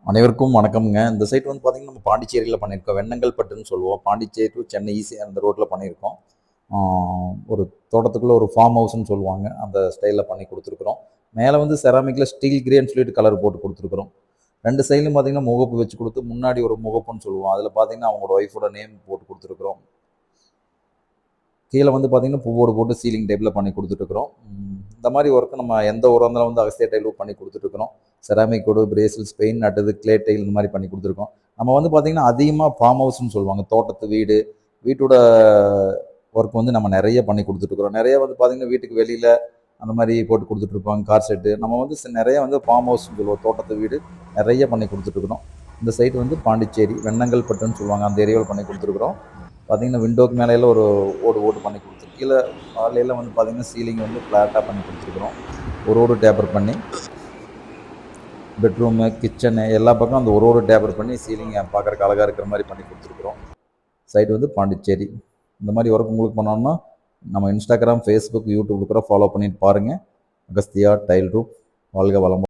அனைவருக்கும் வணக்கம்ங்க. இந்த சைட் வந்து பார்த்தீங்கன்னா, நம்ம பாண்டிச்சேரியில பண்ணியிருக்கோம். வெண்ணங்கல்பட்டுன்னு சொல்லுவோம். பாண்டிச்சேரி டு சென்னை ஈஸியா அந்த ரோட்ல பண்ணியிருக்கோம். ஆ ஒரு தோட்டத்துக்குள்ள ஒரு ஃபார்ம் ஹவுஸ்ன்னு சொல்லுவாங்க. அந்த ஸ்டைல்ல பண்ணி குடுத்துருக்குறோம். மேல வந்து செராமிக்ல ஸ்டீல் கிரேன்னு சொல்லிட்டு கலர் போட்டு குடுத்துருக்குறோம். 2 சைட்லயும் பார்த்தீங்கன்னா, முகப்பு வச்சு குடுத்து, முன்னாடி ஒரு முகப்புன்னு சொல்லுவோம். அதில பார்த்தீங்கன்னா, அவங்களோட ஒய்ஃபோட நேம் போட்டு குடுத்துருக்குறோம். கீழ வந்து பார்த்தீங்கன்னா, பூவோடு போட்டு சீலிங் டைப்ல பண்ணி குடுத்துட்டுருக்குறோம். இந்த மாரி ஒர்க் நம்ம எந்த ஊரா இருந்தாலும் வந்து அகஸ்தியா டைல்ல பண்ணி குடுத்துட்டுருக்குறோம். செராமிக் வுட், பிரேசில்ஸ் பெயிண்ட், அடுத்தது கிளே டைல் இந்த மாரி பண்ணி குடுத்துருக்கோம். நம்ம வந்து பார்த்தீங்கன்னா, அதிகமா ஃபார்ம் ஹவுஸ்ன்னு சொல்லுவாங்க. தோட்டத்து வீடு, வீட்டோட ஒர்க் வந்து நம்ம நெறைய பண்ணி குடுத்துட்டுருக்குறோம். நெறைய வந்து பார்த்தீங்கன்னா, வீட்டுக்கு வெளியில அந்த மாரி போட்டு குடுத்துட்டுருப்பாங்க. Car shed. நம்ம வந்து நெறைய வந்து ஃபார்ம் ஹவுஸ்ன்னு சொல்லுவோம். தோட்டத்து வீடு நெறைய பண்ணி குடுத்துட்டுருக்குறோம். இந்த சைட் வந்து பாண்டிச்சேரி, வெண்ணங்கல்பட்டுன்னு சொல்லுவாங்க. அந்த ஏரியாவுல பண்ணி குடுத்துருக்குறோம். பார்த்தீங்கன்னா, விண்டோக்கு மேலேலாம் ஒரு ஓடு ஓடு பண்ணி குடுத்துருக்கு. கீழ ஹால்லலாம் வந்து பார்த்தீங்கன்னா, சீலிங் வந்து ஃப்ளாட்டா பண்ணி குடுத்துருக்குறோம். ஒரு ஓடு டேப்பர் பண்ணி, பெட்ரூமு, கிச்சனு எல்லா பக்கம் அந்த ஒரு டேப்பர் பண்ணி சீலிங்க பார்க்கறக்கு அழகா இருக்கிற மாரி பண்ணி குடுத்துருக்குறோம். சைட் வந்து பாண்டிச்சேரி. இந்த மாரி ஒர்க் உங்களுக்கு பண்ணணும்னா, நம்ம Instagram, Facebook, YouTube கூட ஃபாலோ பண்ணிட்டு பாருங்க. அகஸ்தியா டைல் ரூப். வாழ்க வளமுடன்.